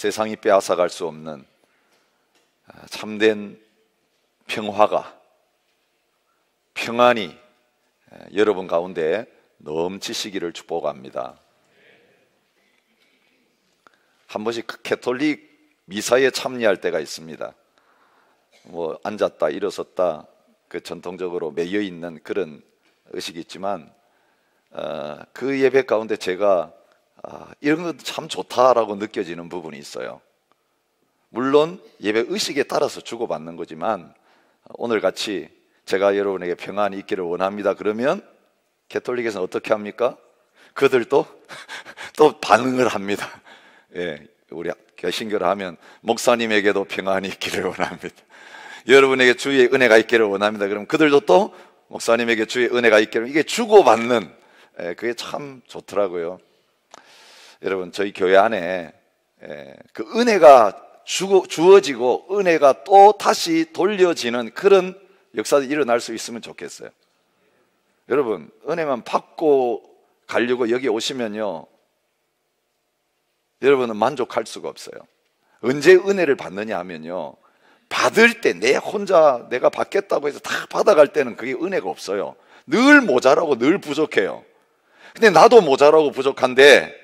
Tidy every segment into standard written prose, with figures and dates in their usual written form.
세상이 빼앗아갈 수 없는 참된 평화가, 평안이 여러분 가운데 넘치시기를 축복합니다. 한 번씩 캐톨릭 미사에 참여할 때가 있습니다. 뭐 앉았다 일어섰다 그 전통적으로 매여 있는 그런 의식이 있지만 그 예배 가운데 제가 이런 건 참 좋다라고 느껴지는 부분이 있어요. 물론 예배 의식에 따라서 주고받는 거지만 오늘 같이 제가 여러분에게 평안이 있기를 원합니다 그러면 캐톨릭에서는 어떻게 합니까? 그들도 또 반응을 합니다. 예, 우리 개신교를 하면 목사님에게도 평안이 있기를 원합니다. 여러분에게 주의 은혜가 있기를 원합니다. 그럼 그들도 또 목사님에게 주의 은혜가 있기를, 이게 주고받는, 그게 참 좋더라고요. 여러분 저희 교회 안에 그 은혜가 주어지고 은혜가 또 다시 돌려지는 그런 역사가 일어날 수 있으면 좋겠어요. 여러분 은혜만 받고 가려고 여기 오시면요 여러분은 만족할 수가 없어요. 언제 은혜를 받느냐 하면요 받을 때 내가 받겠다고 해서 다 받아갈 때는 그게 은혜가 없어요. 늘 모자라고 늘 부족해요. 근데 나도 모자라고 부족한데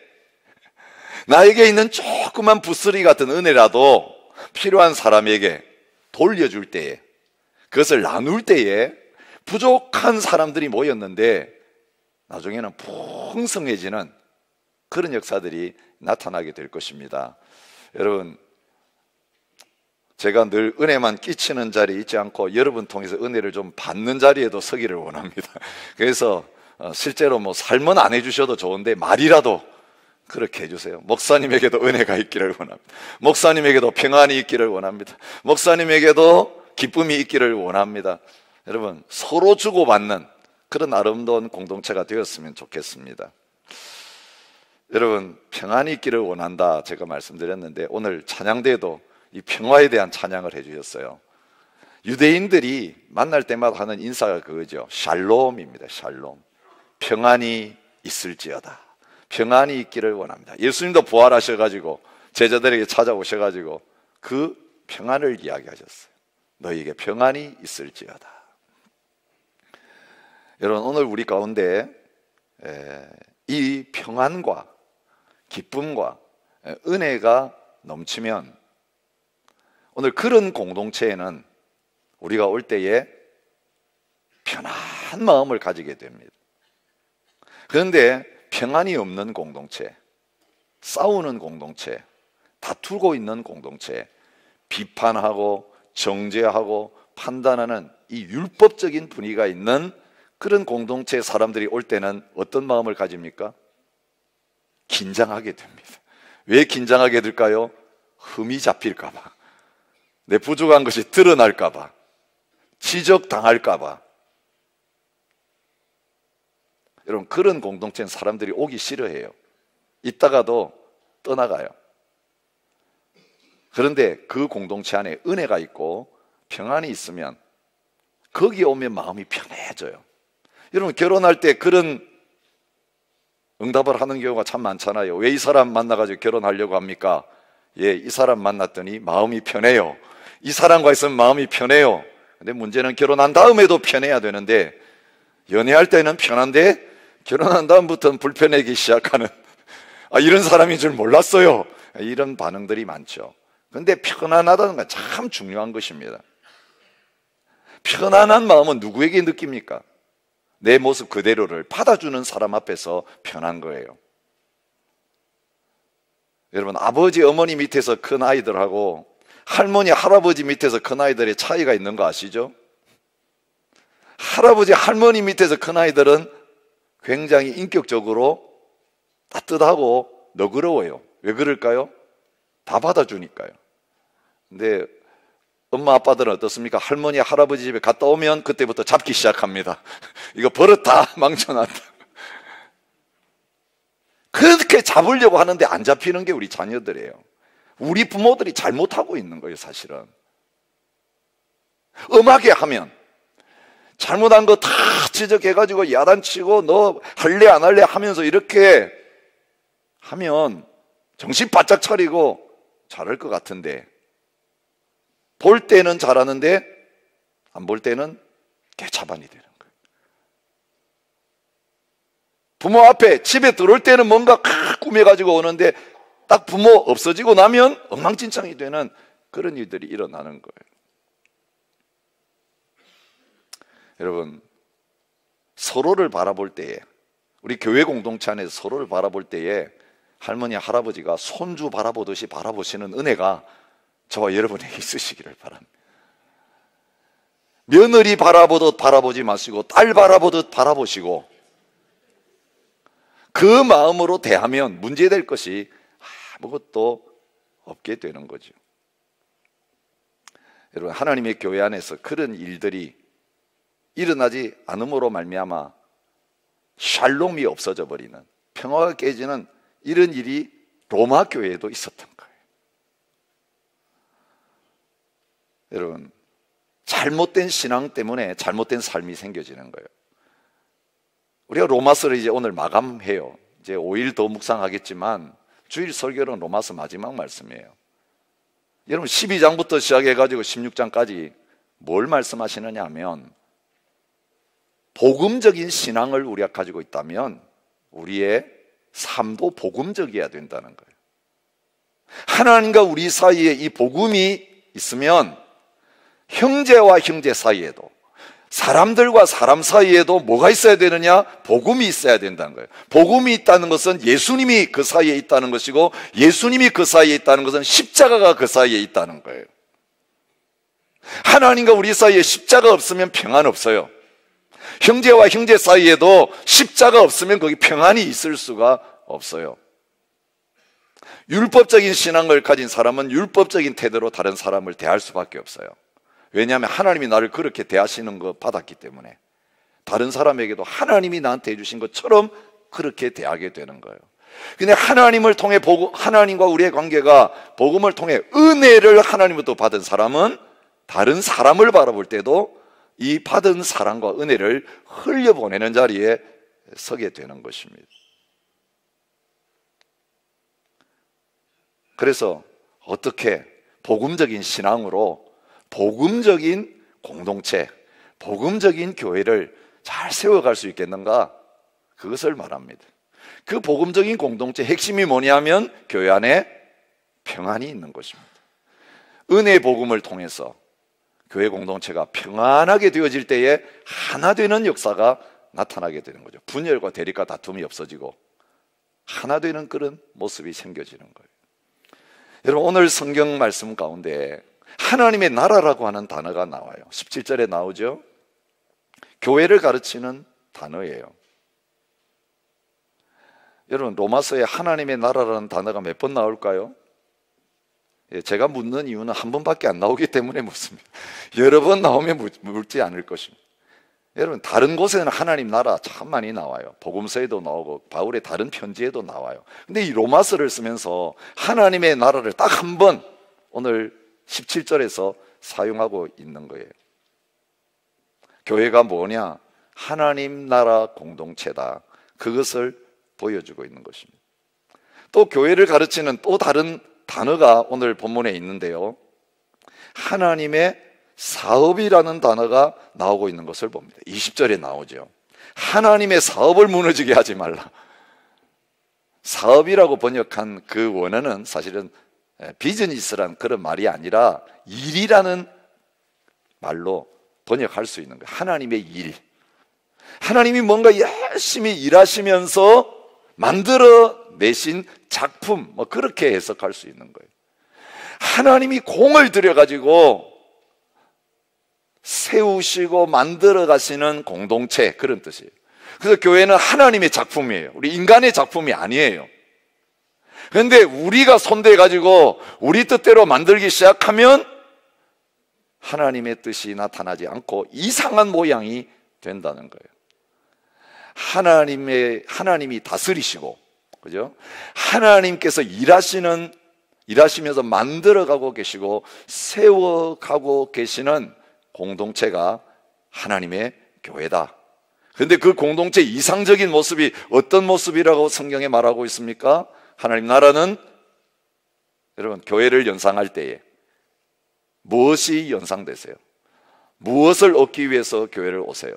나에게 있는 조그만 부스리 같은 은혜라도 필요한 사람에게 돌려줄 때에, 그것을 나눌 때에 부족한 사람들이 모였는데 나중에는 풍성해지는 그런 역사들이 나타나게 될 것입니다. 여러분 제가 늘 은혜만 끼치는 자리에 있지 않고 여러분 통해서 은혜를 좀 받는 자리에도 서기를 원합니다. 그래서 실제로 뭐 삶은 안 해주셔도 좋은데 말이라도 그렇게 해주세요. 목사님에게도 은혜가 있기를 원합니다. 목사님에게도 평안이 있기를 원합니다. 목사님에게도 기쁨이 있기를 원합니다. 여러분 서로 주고받는 그런 아름다운 공동체가 되었으면 좋겠습니다. 여러분 평안이 있기를 원한다 제가 말씀드렸는데 오늘 찬양대에도 이 평화에 대한 찬양을 해주셨어요. 유대인들이 만날 때마다 하는 인사가 그거죠. 샬롬입니다. 샬롬. 평안이 있을지어다. 평안이 있기를 원합니다. 예수님도 부활하셔가지고 제자들에게 찾아오셔가지고 그 평안을 이야기하셨어요. 너희에게 평안이 있을지어다. 여러분 오늘 우리 가운데 이 평안과 기쁨과 은혜가 넘치면 오늘 그런 공동체에는 우리가 올 때에 편한 마음을 가지게 됩니다. 그런데 평안이 없는 공동체, 싸우는 공동체, 다투고 있는 공동체, 비판하고 정죄하고 판단하는 이 율법적인 분위기가 있는 그런 공동체의 사람들이 올 때는 어떤 마음을 가집니까? 긴장하게 됩니다. 왜 긴장하게 될까요? 흠이 잡힐까 봐, 내 부족한 것이 드러날까 봐, 지적당할까 봐. 여러분 그런 공동체는 사람들이 오기 싫어해요. 있다가도 떠나가요. 그런데 그 공동체 안에 은혜가 있고 평안이 있으면 거기에 오면 마음이 편해져요. 여러분 결혼할 때 그런 응답을 하는 경우가 참 많잖아요. 왜 이 사람 만나가지고 결혼하려고 합니까? 예, 이 사람 만났더니 마음이 편해요. 이 사람과 있으면 마음이 편해요. 근데 문제는 결혼한 다음에도 편해야 되는데 연애할 때는 편한데 결혼한 다음부터는 불편하기 시작하는 이런 사람인 줄 몰랐어요. 이런 반응들이 많죠. 그런데 편안하다는 건 참 중요한 것입니다. 편안한 마음은 누구에게 느낍니까? 내 모습 그대로를 받아주는 사람 앞에서 편한 거예요. 여러분 아버지 어머니 밑에서 큰 아이들하고 할머니 할아버지 밑에서 큰 아이들의 차이가 있는 거 아시죠? 할아버지 할머니 밑에서 큰 아이들은 굉장히 인격적으로 따뜻하고 너그러워요. 왜 그럴까요? 다 받아주니까요. 근데 엄마 아빠들은 어떻습니까? 할머니 할아버지 집에 갔다 오면 그때부터 잡기 시작합니다. 이거 버릇 다 망쳐놨다. 그렇게 잡으려고 하는데 안 잡히는 게 우리 자녀들이에요. 우리 부모들이 잘못하고 있는 거예요. 사실은 엄하게 하면 잘못한 거 다 지적해가지고 야단치고 너 할래 안 할래 하면서 이렇게 하면 정신 바짝 차리고 잘할 것 같은데 볼 때는 잘하는데 안 볼 때는 개차반이 되는 거예요. 부모 앞에 집에 들어올 때는 뭔가 꾸며가지고 오는데 딱 부모 없어지고 나면 엉망진창이 되는 그런 일들이 일어나는 거예요. 여러분, 서로를 바라볼 때에, 우리 교회 공동체 안에서 서로를 바라볼 때에 할머니, 할아버지가 손주 바라보듯이 바라보시는 은혜가 저와 여러분에게 있으시기를 바랍니다. 며느리 바라보듯 바라보지 마시고 딸 바라보듯 바라보시고 그 마음으로 대하면 문제될 것이 아무것도 없게 되는 거죠. 여러분, 하나님의 교회 안에서 그런 일들이 일어나지 않음으로 말미암아 샬롬이 없어져 버리는, 평화가 깨지는 이런 일이 로마 교회에도 있었던 거예요. 여러분, 잘못된 신앙 때문에 잘못된 삶이 생겨지는 거예요. 우리가 로마서를 이제 오늘 마감해요. 이제 5일 더 묵상하겠지만 주일 설교는 로마서 마지막 말씀이에요. 여러분, 12장부터 시작해가지고 16장까지 뭘 말씀하시느냐 하면, 복음적인 신앙을 우리가 가지고 있다면 우리의 삶도 복음적이어야 된다는 거예요. 하나님과 우리 사이에 이 복음이 있으면 형제와 형제 사이에도, 사람들과 사람 사이에도 뭐가 있어야 되느냐? 복음이 있어야 된다는 거예요. 복음이 있다는 것은 예수님이 그 사이에 있다는 것이고, 예수님이 그 사이에 있다는 것은 십자가가 그 사이에 있다는 거예요. 하나님과 우리 사이에 십자가 없으면 평안 없어요. 형제와 형제 사이에도 십자가 없으면 거기 평안이 있을 수가 없어요. 율법적인 신앙을 가진 사람은 율법적인 태도로 다른 사람을 대할 수밖에 없어요. 왜냐하면 하나님이 나를 그렇게 대하시는 거 받았기 때문에 다른 사람에게도 하나님이 나한테 해주신 것처럼 그렇게 대하게 되는 거예요. 근데 하나님을 통해 하나님과 우리의 관계가 복음을 통해 은혜를 하나님부터 받은 사람은 다른 사람을 바라볼 때도 이 받은 사랑과 은혜를 흘려보내는 자리에 서게 되는 것입니다. 그래서 어떻게 복음적인 신앙으로 복음적인 공동체, 복음적인 교회를 잘 세워갈 수 있겠는가? 그것을 말합니다. 그 복음적인 공동체 핵심이 뭐냐면 교회 안에 평안이 있는 것입니다. 은혜 복음을 통해서 교회 공동체가 평안하게 되어질 때에 하나 되는 역사가 나타나게 되는 거죠. 분열과 대립과 다툼이 없어지고 하나 되는 그런 모습이 생겨지는 거예요. 여러분, 오늘 성경 말씀 가운데 하나님의 나라라고 하는 단어가 나와요. 17절에 나오죠. 교회를 가르치는 단어예요. 여러분, 로마서에 하나님의 나라라는 단어가 몇 번 나올까요? 제가 묻는 이유는 한 번밖에 안 나오기 때문에 묻습니다. 여러 번 나오면 묻지 않을 것입니다. 여러분, 다른 곳에는 하나님 나라 참 많이 나와요. 복음서에도 나오고 바울의 다른 편지에도 나와요. 근데 이 로마서를 쓰면서 하나님의 나라를 딱 한 번 오늘 17절에서 사용하고 있는 거예요. 교회가 뭐냐? 하나님 나라 공동체다. 그것을 보여주고 있는 것입니다. 또 교회를 가르치는 또 다른 단어가 오늘 본문에 있는데요, 하나님의 사업이라는 단어가 나오고 있는 것을 봅니다. 20절에 나오죠. 하나님의 사업을 무너지게 하지 말라. 사업이라고 번역한 그 원어는 사실은 비즈니스란 그런 말이 아니라 일이라는 말로 번역할 수 있는 거예요. 하나님의 일. 하나님이 뭔가 열심히 일하시면서 만들어 내신 작품, 그렇게 해석할 수 있는 거예요. 하나님이 공을 들여가지고 세우시고 만들어 가시는 공동체, 그런 뜻이에요. 그래서 교회는 하나님의 작품이에요. 우리 인간의 작품이 아니에요. 그런데 우리가 손대가지고 우리 뜻대로 만들기 시작하면 하나님의 뜻이 나타나지 않고 이상한 모양이 된다는 거예요. 하나님이 다스리시고, 그죠? 하나님께서 일하시면서 만들어가고 계시고 세워가고 계시는 공동체가 하나님의 교회다. 그런데 그 공동체 이상적인 모습이 어떤 모습이라고 성경에 말하고 있습니까? 하나님 나라는 여러분, 교회를 연상할 때에 무엇이 연상되세요? 무엇을 얻기 위해서 교회를 오세요?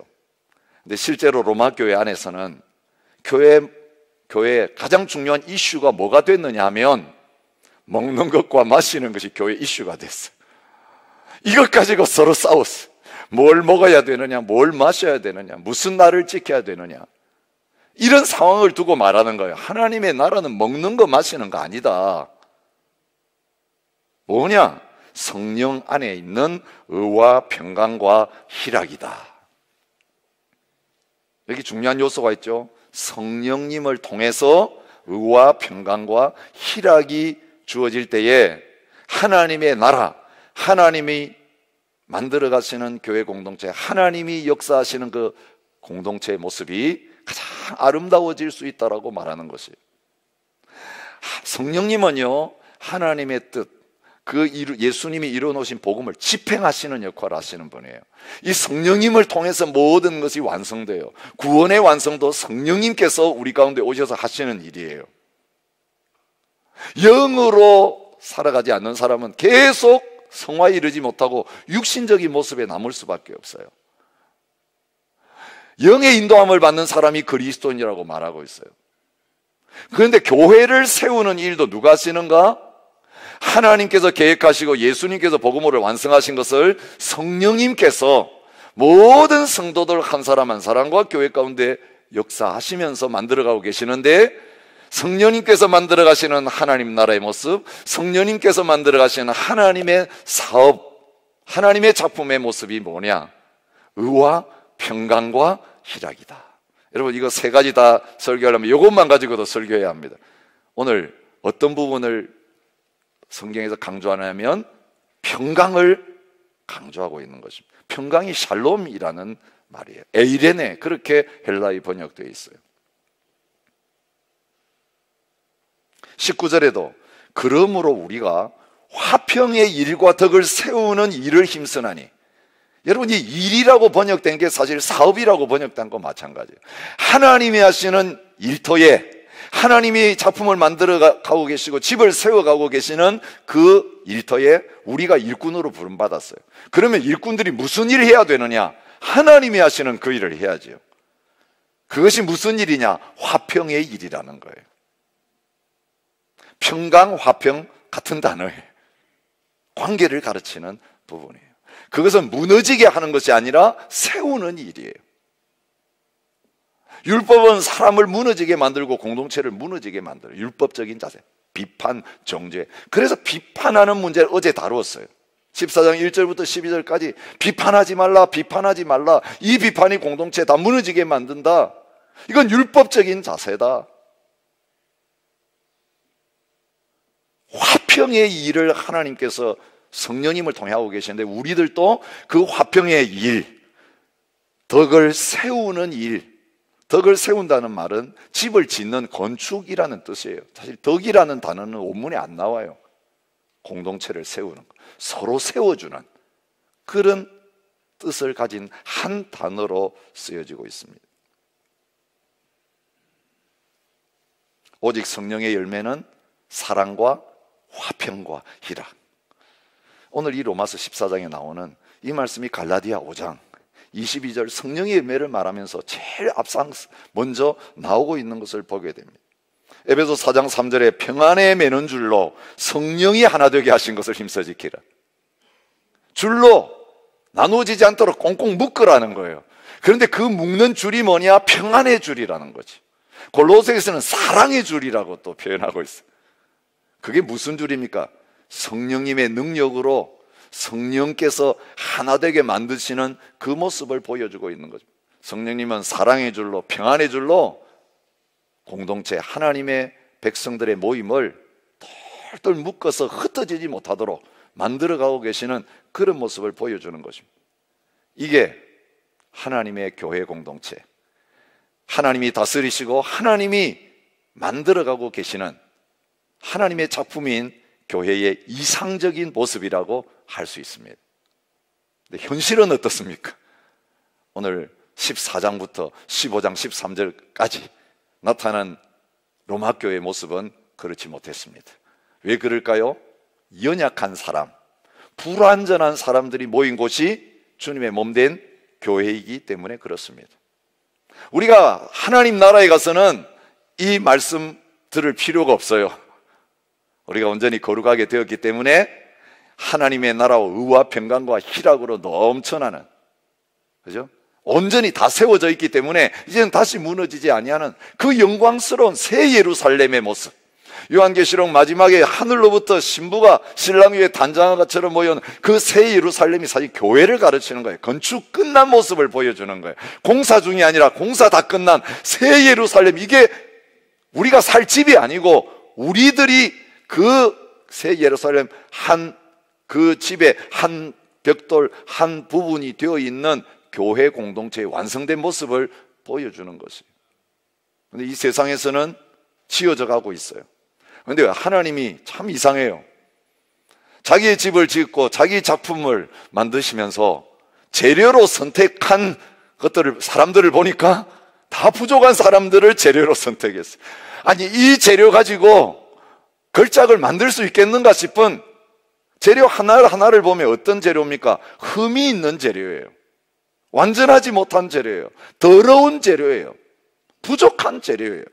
근데 실제로 로마 교회 안에서는 교회의 가장 중요한 이슈가 뭐가 됐느냐 하면 먹는 것과 마시는 것이 교회 이슈가 됐어요. 이것 가지고 서로 싸웠어요. 뭘 먹어야 되느냐, 뭘 마셔야 되느냐, 무슨 날을 지켜야 되느냐, 이런 상황을 두고 말하는 거예요. 하나님의 나라는 먹는 거 마시는 거 아니다. 뭐냐? 성령 안에 있는 의와 평강과 희락이다. 여기 중요한 요소가 있죠. 성령님을 통해서 의와 평강과 희락이 주어질 때에 하나님의 나라, 하나님이 만들어 가시는 교회 공동체, 하나님이 역사하시는 그 공동체의 모습이 가장 아름다워질 수 있다라고 말하는 것이에요. 성령님은요, 하나님의 뜻, 예수님이 이루어놓으신 복음을 집행하시는 역할을 하시는 분이에요. 이 성령님을 통해서 모든 것이 완성돼요. 구원의 완성도 성령님께서 우리 가운데 오셔서 하시는 일이에요. 영으로 살아가지 않는 사람은 계속 성화에 이르지 못하고 육신적인 모습에 남을 수밖에 없어요. 영의 인도함을 받는 사람이 그리스도인이라고 말하고 있어요. 그런데 교회를 세우는 일도 누가 하시는가? 하나님께서 계획하시고 예수님께서 복음을 완성하신 것을 성령님께서 모든 성도들 한 사람 한 사람과 교회 가운데 역사하시면서 만들어가고 계시는데, 성령님께서 만들어 가시는 하나님 나라의 모습, 성령님께서 만들어 가시는 하나님의 사업, 하나님의 작품의 모습이 뭐냐? 의와 평강과 희락이다. 여러분, 이거 세 가지 다 설교하려면 이것만 가지고도 설교해야 합니다. 오늘 어떤 부분을 성경에서 강조하냐면 평강을 강조하고 있는 것입니다. 평강이 샬롬이라는 말이에요. 에이레네, 그렇게 헬라이 번역되어 있어요. 19절에도 그러므로 우리가 화평의 일과 덕을 세우는 일을 힘쓰나니, 여러분, 이 일이라고 번역된 게 사실 사업이라고 번역된 거 마찬가지예요. 하나님이 하시는 일터에 하나님이 작품을 만들어 가고 계시고 집을 세워가고 계시는 그 일터에 우리가 일꾼으로 부름받았어요. 그러면 일꾼들이 무슨 일을 해야 되느냐? 하나님이 하시는 그 일을 해야죠. 그것이 무슨 일이냐? 화평의 일이라는 거예요. 평강, 화평 같은 단어예요. 관계를 가르치는 부분이에요. 그것은 무너지게 하는 것이 아니라 세우는 일이에요. 율법은 사람을 무너지게 만들고 공동체를 무너지게 만들어요. 율법적인 자세, 비판, 정죄. 그래서 비판하는 문제를 어제 다루었어요. 14장 1절부터 12절까지 비판하지 말라, 비판하지 말라. 이 비판이 공동체 다 무너지게 만든다. 이건 율법적인 자세다. 화평의 일을 하나님께서 성령님을 통해 하고 계시는데, 우리들도 그 화평의 일, 덕을 세우는 일, 덕을 세운다는 말은 집을 짓는 건축이라는 뜻이에요. 사실 덕이라는 단어는 원문에 안 나와요. 공동체를 세우는 것, 서로 세워주는 그런 뜻을 가진 한 단어로 쓰여지고 있습니다. 오직 성령의 열매는 사랑과 화평과 희락. 오늘 이 로마서 14장에 나오는 이 말씀이 갈라디아 5장 22절 성령의 열매를 말하면서 제일 먼저 나오고 있는 것을 보게 됩니다. 에베소 4장 3절에 평안에 매는 줄로 성령이 하나 되게 하신 것을 힘써 지키라. 줄로 나누어지지 않도록 꽁꽁 묶으라는 거예요. 그런데 그 묶는 줄이 뭐냐? 평안의 줄이라는 거지. 골로새에서는 사랑의 줄이라고 또 표현하고 있어요. 그게 무슨 줄입니까? 성령님의 능력으로 성령께서 하나 되게 만드시는 그 모습을 보여주고 있는 거죠. 성령님은 사랑의 줄로, 평안의 줄로 공동체, 하나님의 백성들의 모임을 똘똘 묶어서 흩어지지 못하도록 만들어가고 계시는 그런 모습을 보여주는 것입니다. 이게 하나님의 교회 공동체, 하나님이 다스리시고 하나님이 만들어가고 계시는 하나님의 작품인 교회의 이상적인 모습이라고 할 수 있습니다. 근데 현실은 어떻습니까? 오늘 14장부터 15장 13절까지 나타난 로마 교회의 모습은 그렇지 못했습니다. 왜 그럴까요? 연약한 사람, 불완전한 사람들이 모인 곳이 주님의 몸된 교회이기 때문에 그렇습니다. 우리가 하나님 나라에 가서는 이 말씀 들을 필요가 없어요. 우리가 온전히 거룩하게 되었기 때문에 하나님의 나라와 의와 평강과 희락으로 넘쳐나는, 그죠? 온전히 다 세워져 있기 때문에 이제는 다시 무너지지 아니하는 그 영광스러운 새 예루살렘의 모습. 요한계시록 마지막에 하늘로부터 신부가 신랑 위에 단장아가처럼 모여온 그 새 예루살렘이 사실 교회를 가르치는 거예요. 건축 끝난 모습을 보여주는 거예요. 공사 중이 아니라 공사 다 끝난 새 예루살렘, 이게 우리가 살 집이 아니고 우리들이 그 새 예루살렘 그 집의 한 벽돌 한 부분이 되어 있는 교회 공동체의 완성된 모습을 보여주는 것이에요. 그런데 이 세상에서는 지어져 가고 있어요. 그런데 하나님이 참 이상해요. 자기의 집을 짓고 자기 작품을 만드시면서 재료로 선택한 사람들을 보니까 다 부족한 사람들을 재료로 선택했어요. 아니, 이 재료 가지고 걸작을 만들 수 있겠는가 싶은 재료 하나하나를 보면 어떤 재료입니까? 흠이 있는 재료예요. 완전하지 못한 재료예요. 더러운 재료예요. 부족한 재료예요.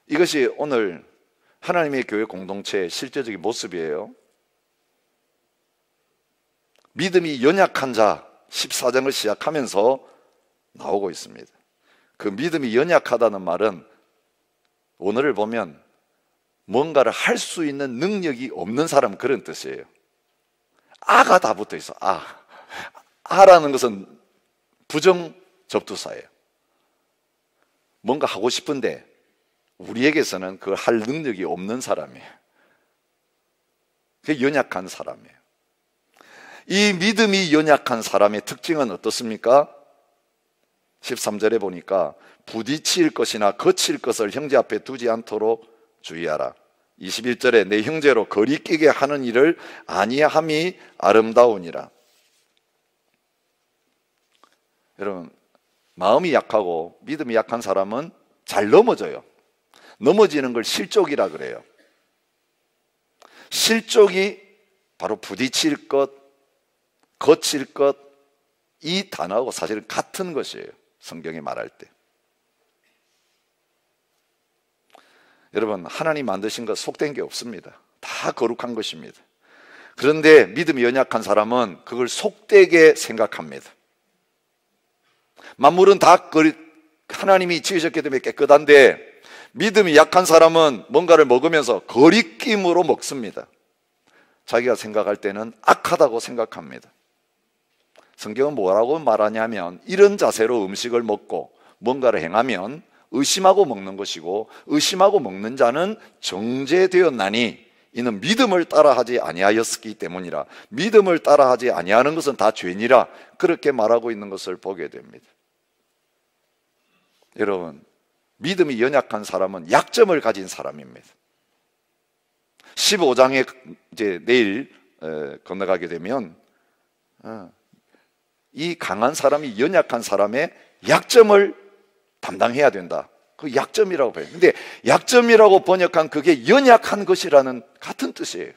이것이 오늘 하나님의 교회 공동체의 실제적인 모습이에요. 믿음이 연약한 자 14장을 시작하면서 나오고 있습니다. 그 믿음이 연약하다는 말은 원어를 보면 뭔가를 할 수 있는 능력이 없는 사람, 그런 뜻이에요. 아가 다 붙어 있어. 아라는 것은 부정 접두사예요. 뭔가 하고 싶은데 우리에게서는 그걸 할 능력이 없는 사람이에요. 그게 연약한 사람이에요. 이 믿음이 연약한 사람의 특징은 어떻습니까? 13절에 보니까 부딪힐 것이나 거칠 것을 형제 앞에 두지 않도록 주의하라. 21절에 내 형제로 거리끼게 하는 일을 아니함이 아름다우니라. 여러분, 마음이 약하고 믿음이 약한 사람은 잘 넘어져요. 넘어지는 걸 실족이라 그래요. 실족이 바로 부딪힐 것, 거칠 것, 이 단어하고 사실은 같은 것이에요. 성경이 말할 때. 여러분, 하나님 만드신 것 속된 게 없습니다. 다 거룩한 것입니다. 그런데 믿음이 연약한 사람은 그걸 속되게 생각합니다. 만물은 다 하나님이 지으셨기 때문에 깨끗한데 믿음이 약한 사람은 뭔가를 먹으면서 거리낌으로 먹습니다. 자기가 생각할 때는 악하다고 생각합니다. 성경은 뭐라고 말하냐면 이런 자세로 음식을 먹고 뭔가를 행하면 의심하고 먹는 것이고 의심하고 먹는 자는 정죄되었나니 이는 믿음을 따라하지 아니하였기 때문이라. 믿음을 따라하지 아니하는 것은 다 죄니라. 그렇게 말하고 있는 것을 보게 됩니다. 여러분, 믿음이 연약한 사람은 약점을 가진 사람입니다. 15장에 이제 내일 건너가게 되면 이 강한 사람이 연약한 사람의 약점을 담당해야 된다. 그 약점이라고 봐요. 근데 약점이라고 번역한 그게 연약한 것이라는 같은 뜻이에요.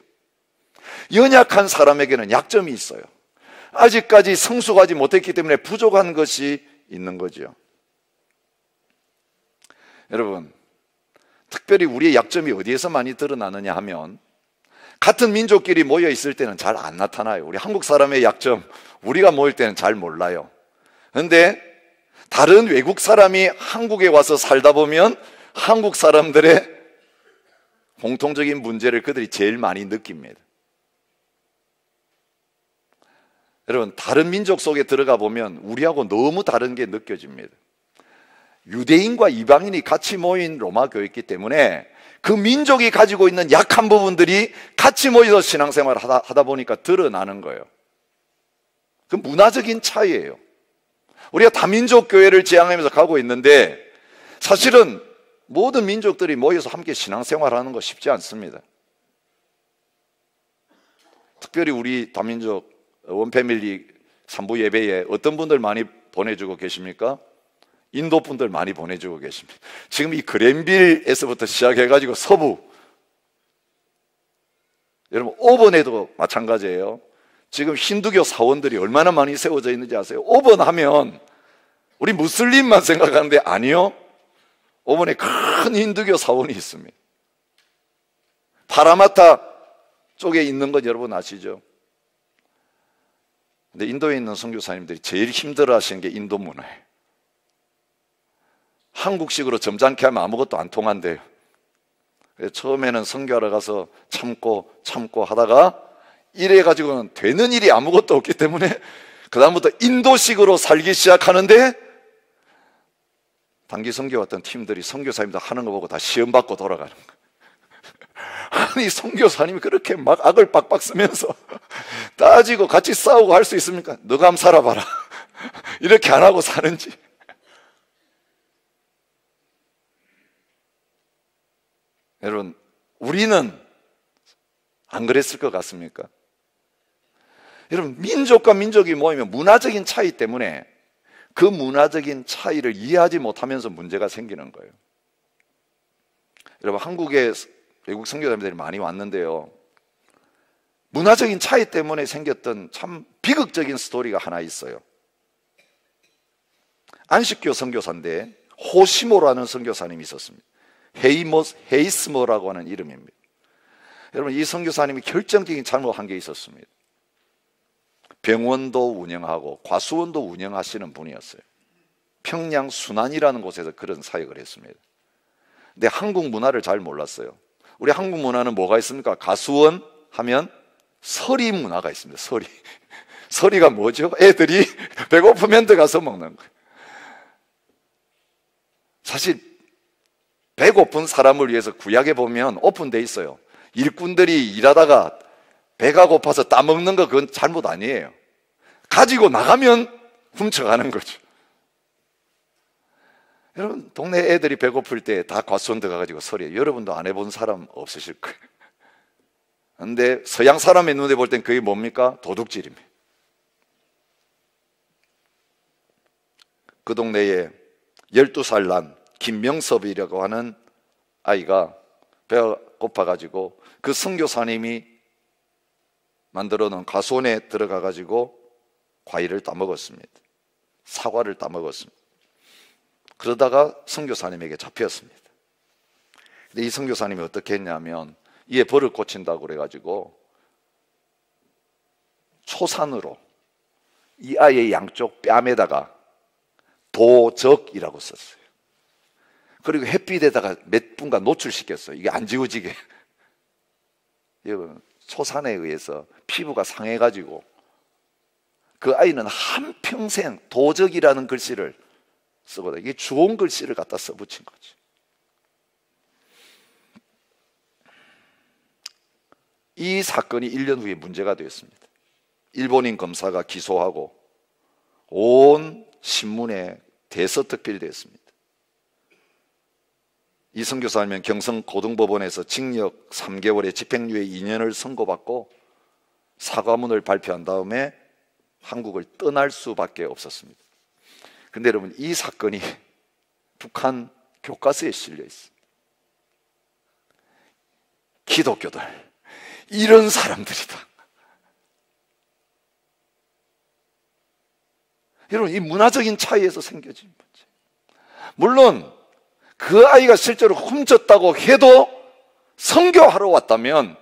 연약한 사람에게는 약점이 있어요. 아직까지 성숙하지 못했기 때문에 부족한 것이 있는 거죠. 여러분, 특별히 우리의 약점이 어디에서 많이 드러나느냐 하면 같은 민족끼리 모여 있을 때는 잘 안 나타나요. 우리 한국 사람의 약점, 우리가 모일 때는 잘 몰라요. 그런데 다른 외국 사람이 한국에 와서 살다 보면 한국 사람들의 공통적인 문제를 그들이 제일 많이 느낍니다. 여러분, 다른 민족 속에 들어가 보면 우리하고 너무 다른 게 느껴집니다. 유대인과 이방인이 같이 모인 로마 교회이기 때문에 그 민족이 가지고 있는 약한 부분들이 같이 모여서 신앙생활을 하다 보니까 드러나는 거예요. 그 문화적인 차이예요. 우리가 다민족 교회를 지향하면서 가고 있는데 사실은 모든 민족들이 모여서 함께 신앙생활하는 거 쉽지 않습니다. 특별히 우리 다민족 원패밀리 3부 예배에 어떤 분들 많이 보내주고 계십니까? 인도 분들 많이 보내주고 계십니다. 지금 이 그랜빌에서부터 시작해가지고 서부, 여러분 오번에도 마찬가지예요. 지금 힌두교 사원들이 얼마나 많이 세워져 있는지 아세요? 오번 하면 우리 무슬림만 생각하는데 아니요, 오번에 큰 힌두교 사원이 있습니다. 파라마타 쪽에 있는 건 여러분 아시죠? 근데 인도에 있는 선교사님들이 제일 힘들어 하시는 게 인도 문화예요. 한국식으로 점잖게 하면 아무것도 안 통한대요. 처음에는 선교하러 가서 참고 하다가 이래가지고는 되는 일이 아무것도 없기 때문에 그 다음부터 인도식으로 살기 시작하는데, 단기 선교 왔던 팀들이 선교사님들 하는 거 보고 다 시험 받고 돌아가는 거예요. 아니 선교사님이 그렇게 막 악을 빡빡 쓰면서 따지고 같이 싸우고 할 수 있습니까? 너가 한번 살아봐라. 이렇게 안 하고 사는지. 여러분, 우리는 안 그랬을 것 같습니까? 여러분, 민족과 민족이 모이면 문화적인 차이 때문에 그 문화적인 차이를 이해하지 못하면서 문제가 생기는 거예요. 여러분, 한국에 외국 선교사님들이 많이 왔는데요, 문화적인 차이 때문에 생겼던 참 비극적인 스토리가 하나 있어요. 안식교 선교사인데 호시모라는 선교사님이 있었습니다. 헤이스모라고 하는 이름입니다. 여러분, 이 선교사님이 결정적인 잘못한 게 있었습니다. 병원도 운영하고 과수원도 운영하시는 분이었어요. 평양 순안이라는 곳에서 그런 사역을 했습니다. 근데 한국 문화를 잘 몰랐어요. 우리 한국 문화는 뭐가 있습니까? 가수원 하면 서리 문화가 있습니다. 서리. 서리가 뭐죠? 애들이 배고프면 들어가서 먹는 거예요. 사실 배고픈 사람을 위해서 구약에 보면 오픈되어 있어요. 일꾼들이 일하다가 배가 고파서 따먹는 거, 그건 잘못 아니에요. 가지고 나가면 훔쳐가는 거죠. 여러분, 동네 애들이 배고플 때 다 과수원 들어가가지고 서리해요. 여러분도 안 해본 사람 없으실 거예요. 그런데 서양 사람의 눈에 볼 땐 그게 뭡니까? 도둑질입니다. 그 동네에 12살 난 김명섭이라고 하는 아이가 배가 고파가지고 그 선교사님이 만들어 놓은 가수원에 들어가가지고 과일을 따먹었습니다. 사과를 따먹었습니다. 그러다가 선교사님에게 잡혔습니다. 근데 이 선교사님이 어떻게 했냐면, 이에 벌을 고친다고 그래가지고 초산으로 이 아이의 양쪽 뺨에다가 도적이라고 썼어요. 그리고 햇빛에다가 몇 분간 노출시켰어요. 이게 안 지워지게. 초산에 의해서 피부가 상해가지고 그 아이는 한평생 도적이라는 글씨를 쓰거든요. 이게 주홍 글씨를 갖다 써붙인 거죠. 이 사건이 1년 후에 문제가 되었습니다. 일본인 검사가 기소하고 온 신문에 대서특필되었습니다. 이 선교사님은 경성고등법원에서 징역 3개월에 집행유예 2년을 선고받고 사과문을 발표한 다음에 한국을 떠날 수밖에 없었습니다. 근데 여러분, 이 사건이 북한 교과서에 실려 있습니다. 기독교들, 이런 사람들이다. 여러분, 이 문화적인 차이에서 생겨진 문제. 물론 그 아이가 실제로 훔쳤다고 해도 선교하러 왔다면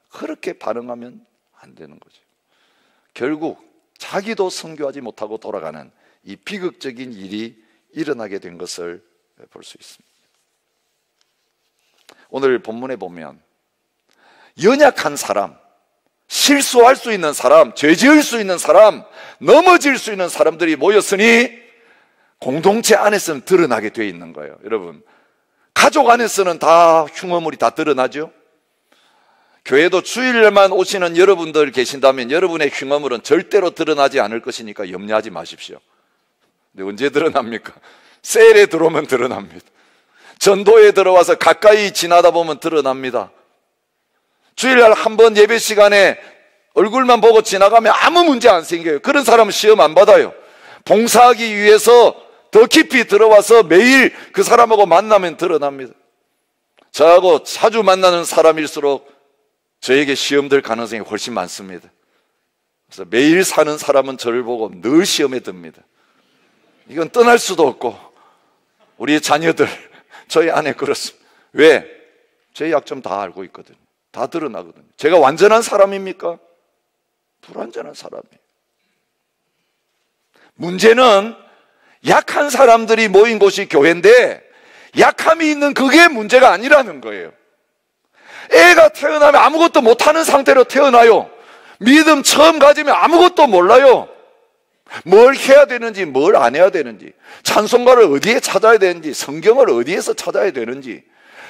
그렇게 반응하면 안 되는 거죠. 결국 자기도 선교하지 못하고 돌아가는 이 비극적인 일이 일어나게 된 것을 볼 수 있습니다. 오늘 본문에 보면 연약한 사람, 실수할 수 있는 사람, 죄 지을 수 있는 사람, 넘어질 수 있는 사람들이 모였으니 공동체 안에서는 드러나게 되어 있는 거예요. 여러분, 가족 안에서는 다 흉어물이 다 드러나죠. 교회도 주일날만 오시는 여러분들 계신다면 여러분의 흉어물은 절대로 드러나지 않을 것이니까 염려하지 마십시오. 근데 언제 드러납니까? 셀에 들어오면 드러납니다. 전도에 들어와서 가까이 지나다 보면 드러납니다. 주일날 한 번 예배 시간에 얼굴만 보고 지나가면 아무 문제 안 생겨요. 그런 사람은 시험 안 받아요. 봉사하기 위해서 더 깊이 들어와서 매일 그 사람하고 만나면 드러납니다. 저하고 자주 만나는 사람일수록 저에게 시험될 가능성이 훨씬 많습니다. 그래서 매일 사는 사람은 저를 보고 늘 시험에 듭니다. 이건 떠날 수도 없고, 우리 자녀들, 저희 아내 그렇습니다. 왜? 제 약점 다 알고 있거든요. 다 드러나거든요. 제가 완전한 사람입니까? 불완전한 사람이에요. 문제는 약한 사람들이 모인 곳이 교회인데 약함이 있는 그게 문제가 아니라는 거예요. 애가 태어나면 아무것도 못하는 상태로 태어나요. 믿음 처음 가지면 아무것도 몰라요. 뭘 해야 되는지, 뭘 안 해야 되는지, 찬송가를 어디에 찾아야 되는지, 성경을 어디에서 찾아야 되는지.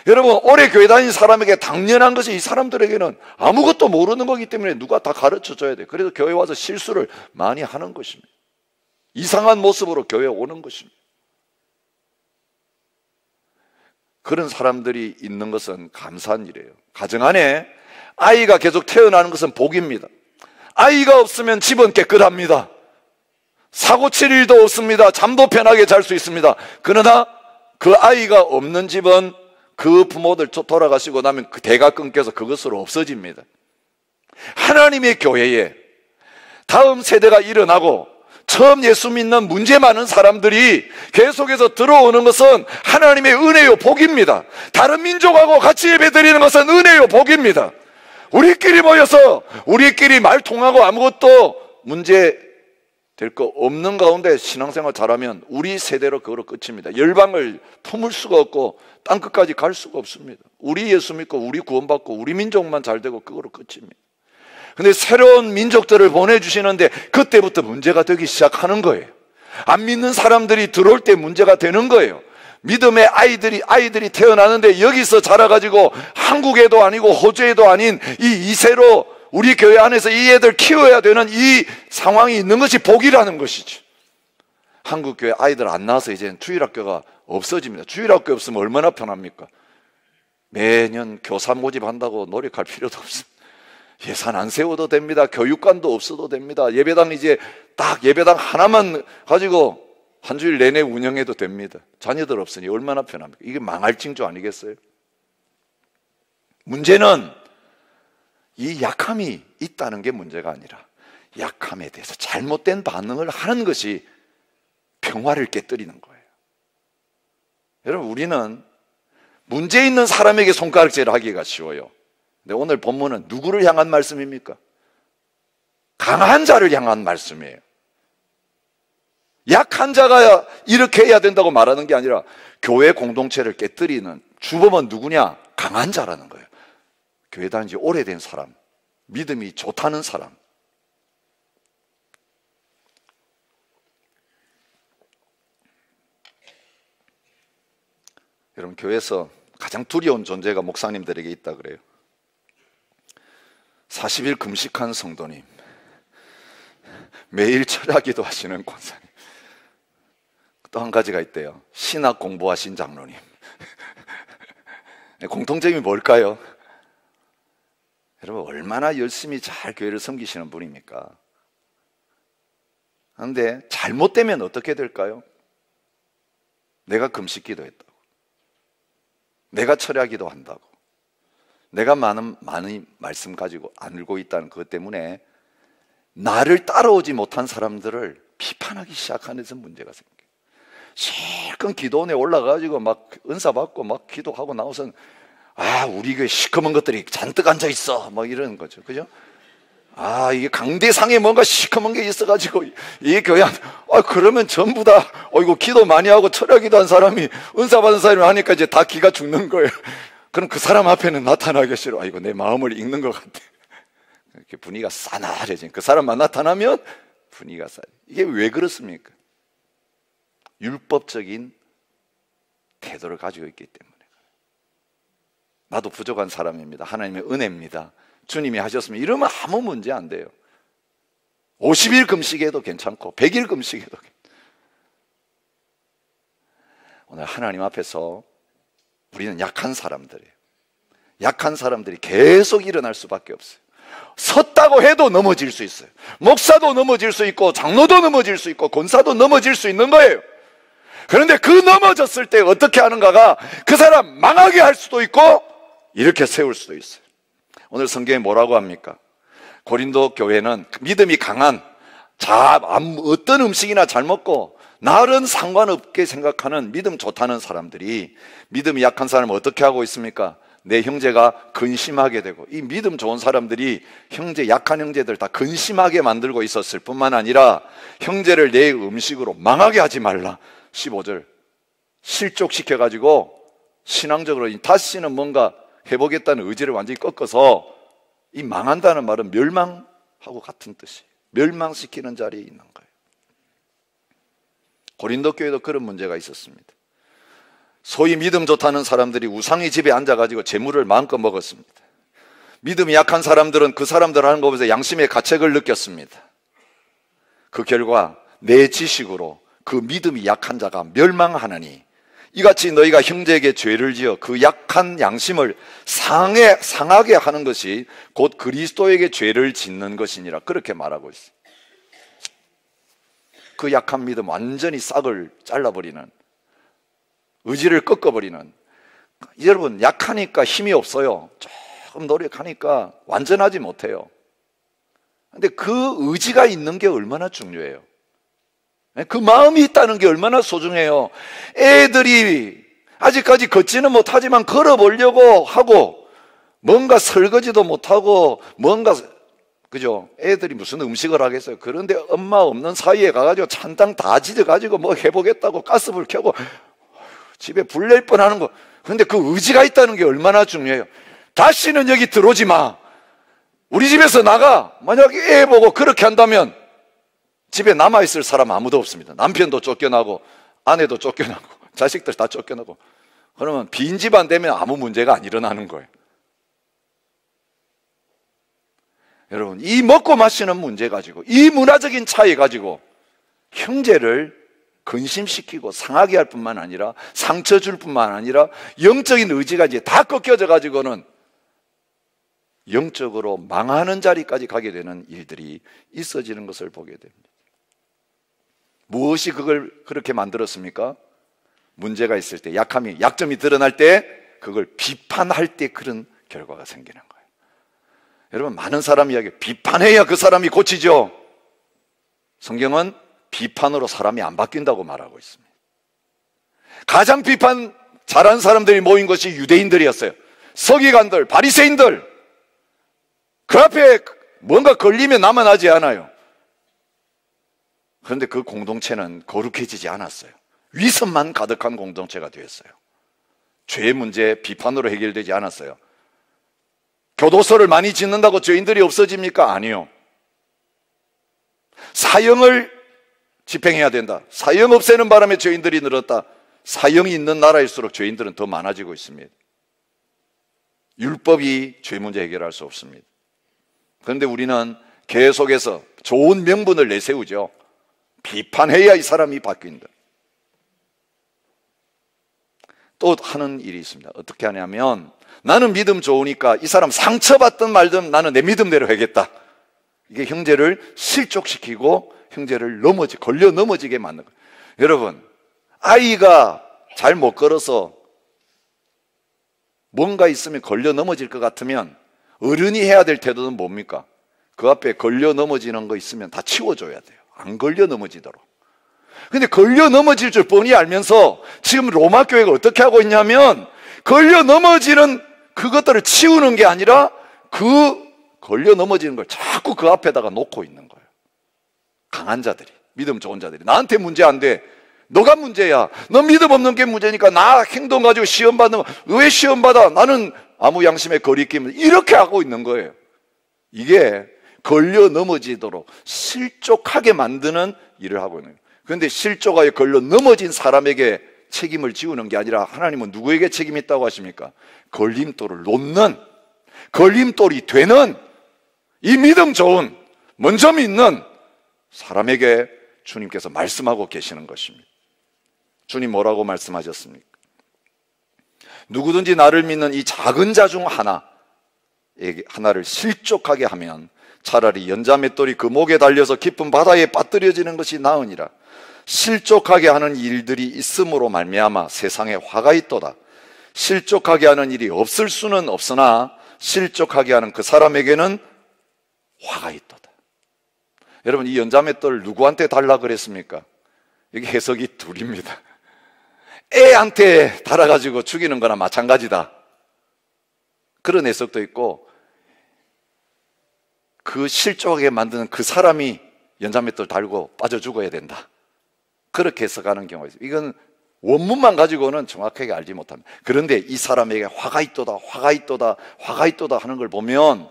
여러분, 오래 교회 다닌 사람에게 당연한 것이 이 사람들에게는 아무것도 모르는 거기 때문에 누가 다 가르쳐 줘야 돼요. 그래서 교회 와서 실수를 많이 하는 것입니다. 이상한 모습으로 교회에 오는 것입니다. 그런 사람들이 있는 것은 감사한 일이에요. 가정 안에 아이가 계속 태어나는 것은 복입니다. 아이가 없으면 집은 깨끗합니다. 사고 칠 일도 없습니다. 잠도 편하게 잘 수 있습니다. 그러나 그 아이가 없는 집은 그 부모들 돌아가시고 나면 그 대가 끊겨서 그것으로 없어집니다. 하나님의 교회에 다음 세대가 일어나고 처음 예수 믿는 문제 많은 사람들이 계속해서 들어오는 것은 하나님의 은혜요 복입니다. 다른 민족하고 같이 예배드리는 것은 은혜요 복입니다. 우리끼리 모여서 우리끼리 말 통하고 아무것도 문제 될 거 없는 가운데 신앙생활 잘하면 우리 세대로 그거로 끝입니다. 열방을 품을 수가 없고 땅끝까지 갈 수가 없습니다. 우리 예수 믿고 우리 구원받고 우리 민족만 잘 되고 그거로 끝입니다. 근데 새로운 민족들을 보내주시는데 그때부터 문제가 되기 시작하는 거예요. 안 믿는 사람들이 들어올 때 문제가 되는 거예요. 믿음의 아이들이 태어나는데 여기서 자라가지고 한국에도 아니고 호주에도 아닌 이 2세로 우리 교회 안에서 이 애들 키워야 되는 이 상황이 있는 것이 복이라는 것이죠. 한국 교회 아이들 안 나와서 이제는 주일학교가 없어집니다. 주일학교 없으면 얼마나 편합니까? 매년 교사 모집한다고 노력할 필요도 없습니다. 예산 안 세워도 됩니다. 교육관도 없어도 됩니다. 예배당 이제 딱 예배당 하나만 가지고 한 주일 내내 운영해도 됩니다. 자녀들 없으니 얼마나 편합니까? 이게 망할 징조 아니겠어요? 문제는 이 약함이 있다는 게 문제가 아니라 약함에 대해서 잘못된 반응을 하는 것이 평화를 깨뜨리는 거예요. 여러분, 우리는 문제 있는 사람에게 손가락질을 하기가 쉬워요. 근데 오늘 본문은 누구를 향한 말씀입니까? 강한 자를 향한 말씀이에요. 약한 자가 이렇게 해야 된다고 말하는 게 아니라 교회 공동체를 깨뜨리는 주범은 누구냐? 강한 자라는 거예요. 교회 다닌 지 오래된 사람, 믿음이 좋다는 사람. 여러분, 교회에서 가장 두려운 존재가 목사님들에게 있다 그래요. 40일 금식한 성도님, 매일 철야기도 하시는 권사님, 또 한 가지가 있대요. 신학 공부하신 장로님. 공통점이 뭘까요? 여러분, 얼마나 열심히 잘 교회를 섬기시는 분입니까? 그런데 잘못되면 어떻게 될까요? 내가 금식기도 했다고, 내가 철야기도 한다고, 내가 많은 말씀 가지고 알고 있다는 그것 때문에 나를 따라오지 못한 사람들을 비판하기 시작하는 데서 문제가 생겨요. 실컷 기도원에 올라가지고 막 은사 받고 막 기도하고 나와서는 우리 교회 시커먼 것들이 잔뜩 앉아 있어, 뭐 이러는 거죠, 그죠? 이게 강대상에 뭔가 시커먼 게 있어가지고 이 교회 그러면 전부 다 이거 기도 많이 하고 철야기도 한 사람이 은사 받은 사람이 하니까 이제 다 기가 죽는 거예요. 그럼 그 사람 앞에는 나타나기 싫어. 이거 내 마음을 읽는 것 같아. 이렇게 분위기가 싸늘해진 그 사람만 나타나면 분위기가 싸. 이게 왜 그렇습니까? 율법적인 태도를 가지고 있기 때문에. 나도 부족한 사람입니다. 하나님의 은혜입니다. 주님이 하셨으면 이러면 아무 문제 안 돼요. 50일 금식해도 괜찮고 100일 금식해도 오늘 하나님 앞에서 우리는 약한 사람들이에요. 약한 사람들이 계속 일어날 수밖에 없어요. 섰다고 해도 넘어질 수 있어요. 목사도 넘어질 수 있고 장로도 넘어질 수 있고 권사도 넘어질 수 있는 거예요. 그런데 그 넘어졌을 때 어떻게 하는가가 그 사람 망하게 할 수도 있고 이렇게 세울 수도 있어요. 오늘 성경에 뭐라고 합니까? 고린도 교회는 믿음이 강한, 어떤 음식이나 잘 먹고 날은 상관없게 생각하는 믿음 좋다는 사람들이 믿음이 약한 사람은 어떻게 하고 있습니까? 내 형제가 근심하게 되고, 이 믿음 좋은 사람들이 약한 형제들 다 근심하게 만들고 있었을 뿐만 아니라 형제를 내 음식으로 망하게 하지 말라. 15절 실족시켜가지고 신앙적으로 다시는 뭔가 해보겠다는 의지를 완전히 꺾어서, 이 망한다는 말은 멸망하고 같은 뜻이에요. 멸망시키는 자리에 있는 거예요. 고린도 교회도 그런 문제가 있었습니다. 소위 믿음 좋다는 사람들이 우상의 집에 앉아가지고 재물을 마음껏 먹었습니다. 믿음이 약한 사람들은 그 사람들 하는 거 보면서 양심의 가책을 느꼈습니다. 그 결과 내 지식으로 그 믿음이 약한 자가 멸망하느니 이같이 너희가 형제에게 죄를 지어 그 약한 양심을 상하게 하는 것이 곧 그리스도에게 죄를 짓는 것이니라. 그렇게 말하고 있어요. 그 약한 믿음 완전히 싹을 잘라버리는, 의지를 꺾어버리는. 여러분, 약하니까 힘이 없어요. 조금 노력하니까 완전하지 못해요. 근데 그 의지가 있는 게 얼마나 중요해요. 그 마음이 있다는 게 얼마나 소중해요. 애들이 아직까지 걷지는 못하지만 걸어보려고 하고, 뭔가 설거지도 못하고, 그죠? 애들이 무슨 음식을 하겠어요. 그런데 엄마 없는 사이에 가가지고 찬땅 다 지져가지고 뭐 해보겠다고 가스불 켜고 집에 불 낼 뻔하는 거. 그런데 그 의지가 있다는 게 얼마나 중요해요. 다시는 여기 들어오지 마. 우리 집에서 나가. 만약에 애 보고 그렇게 한다면 집에 남아있을 사람 아무도 없습니다. 남편도 쫓겨나고 아내도 쫓겨나고 자식들 다 쫓겨나고. 그러면 빈 집안 되면 아무 문제가 안 일어나는 거예요. 여러분, 이 먹고 마시는 문제 가지고, 이 문화적인 차이 가지고 형제를 근심시키고 상하게 할 뿐만 아니라, 상처 줄 뿐만 아니라 영적인 의지가 이제 다 꺾여져 가지고는 영적으로 망하는 자리까지 가게 되는 일들이 있어지는 것을 보게 됩니다. 무엇이 그걸 그렇게 만들었습니까? 문제가 있을 때, 약점이 드러날 때, 그걸 비판할 때 그런 결과가 생기는 거예요. 여러분, 많은 사람 이야기, 비판해야 그 사람이 고치죠. 성경은 비판으로 사람이 안 바뀐다고 말하고 있습니다. 가장 비판 잘하는 사람들이 모인 것이 유대인들이었어요. 서기관들, 바리새인들. 그 앞에 뭔가 걸리면 남아나지 않아요. 그런데 그 공동체는 거룩해지지 않았어요. 위선만 가득한 공동체가 되었어요. 죄의 문제, 비판으로 해결되지 않았어요. 교도소를 많이 짓는다고 죄인들이 없어집니까? 아니요. 사형을 집행해야 된다. 사형 없애는 바람에 죄인들이 늘었다. 사형이 있는 나라일수록 죄인들은 더 많아지고 있습니다. 율법이 죄 문제 해결할 수 없습니다. 그런데 우리는 계속해서 좋은 명분을 내세우죠. 비판해야 이 사람이 바뀐다. 또 하는 일이 있습니다. 어떻게 하냐면, 나는 믿음 좋으니까 이 사람 상처받든 말든 나는 내 믿음대로 하겠다. 이게 형제를 실족시키고 형제를 걸려 넘어지게 만든 거예요. 여러분, 아이가 잘 못 걸어서 뭔가 있으면 걸려 넘어질 것 같으면 어른이 해야 될 태도는 뭡니까? 그 앞에 걸려 넘어지는 거 있으면 다 치워줘야 돼요. 안 걸려 넘어지도록. 근데 걸려 넘어질 줄 뻔히 알면서 지금 로마 교회가 어떻게 하고 있냐면, 걸려 넘어지는 그것들을 치우는 게 아니라 그 걸려 넘어지는 걸 자꾸 그 앞에다가 놓고 있는 거예요. 강한 자들이, 믿음 좋은 자들이. 나한테 문제 안 돼. 너가 문제야. 너 믿음 없는 게 문제니까 나 행동 가지고 시험 받는 거. 왜 시험 받아? 나는 아무 양심에 거리낌. 이렇게 하고 있는 거예요. 이게 걸려 넘어지도록 실족하게 만드는 일을 하고 있는 거예요. 그런데 실족하에 걸려 넘어진 사람에게 책임을 지우는 게 아니라, 하나님은 누구에게 책임이 있다고 하십니까? 걸림돌을 놓는, 걸림돌이 되는 이 믿음 좋은, 먼저 믿는 사람에게 주님께서 말씀하고 계시는 것입니다. 주님 뭐라고 말씀하셨습니까? 누구든지 나를 믿는 이 작은 자 중 하나를 실족하게 하면 차라리 연자맷돌이 그 목에 달려서 깊은 바다에 빠뜨려지는 것이 나으니라. 실족하게 하는 일들이 있음으로 말미암아 세상에 화가 있도다. 실족하게 하는 일이 없을 수는 없으나 실족하게 하는 그 사람에게는 화가 있도다. 여러분, 이 연자맷돌 누구한테 달라 그랬습니까? 여기 해석이 둘입니다. 애한테 달아가지고 죽이는 거나 마찬가지다, 그런 해석도 있고, 그 실족하게 만드는 그 사람이 연자맷돌 달고 빠져 죽어야 된다, 그렇게 해석하는 경우가 있어요. 이건 원문만 가지고는 정확하게 알지 못합니다. 그런데 이 사람에게 화가 있도다, 화가 있도다, 화가 있도다 하는 걸 보면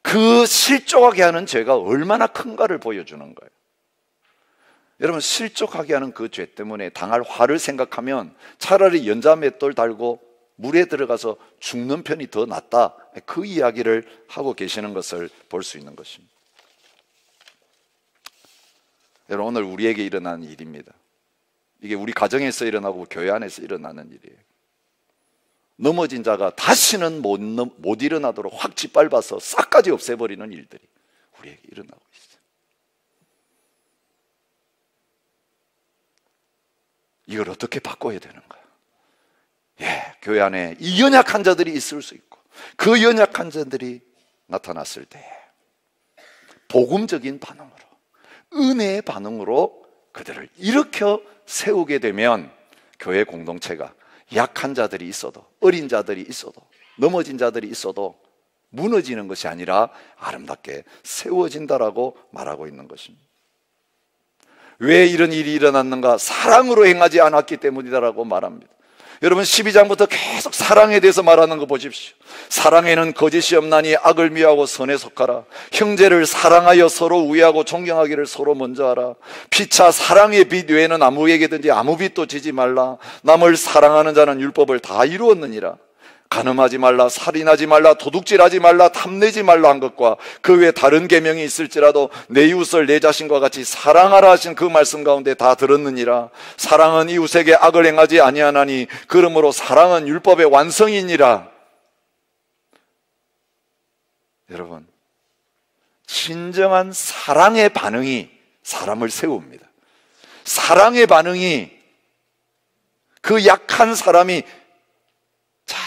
그 실족하게 하는 죄가 얼마나 큰가를 보여주는 거예요. 여러분, 실족하게 하는 그 죄 때문에 당할 화를 생각하면 차라리 연자맷돌 달고 물에 들어가서 죽는 편이 더 낫다, 그 이야기를 하고 계시는 것을 볼 수 있는 것입니다. 여러분, 오늘 우리에게 일어나는 일입니다. 이게 우리 가정에서 일어나고 교회 안에서 일어나는 일이에요. 넘어진 자가 다시는 못 일어나도록 확 짓밟아서 싹까지 없애버리는 일들이 우리에게 일어나고 있어요. 이걸 어떻게 바꿔야 되는가? 교회 안에 이 연약한 자들이 있을 수 있고, 그 연약한 자들이 나타났을 때 복음적인 반응으로, 은혜의 반응으로 그들을 일으켜 세우게 되면 교회 공동체가 약한 자들이 있어도, 어린 자들이 있어도, 넘어진 자들이 있어도 무너지는 것이 아니라 아름답게 세워진다라고 말하고 있는 것입니다. 왜 이런 일이 일어났는가? 사랑으로 행하지 않았기 때문이다라고 말합니다. 여러분, 12장부터 계속 사랑에 대해서 말하는 거 보십시오. 사랑에는 거짓이 없나니 악을 미워하고 선에 속하라. 형제를 사랑하여 서로 우애하고 존경하기를 서로 먼저 하라. 피차 사랑의 빛 외에는 아무에게든지 아무 빛도 지지 말라. 남을 사랑하는 자는 율법을 다 이루었느니라. 간음하지 말라, 살인하지 말라, 도둑질하지 말라, 탐내지 말라 한 것과 그 외 다른 계명이 있을지라도 내 이웃을 내 자신과 같이 사랑하라 하신 그 말씀 가운데 다 들었느니라. 사랑은 이웃에게 악을 행하지 아니하나니 그러므로 사랑은 율법의 완성이니라. 여러분, 진정한 사랑의 반응이 사람을 세웁니다. 사랑의 반응이 그 약한 사람이 잘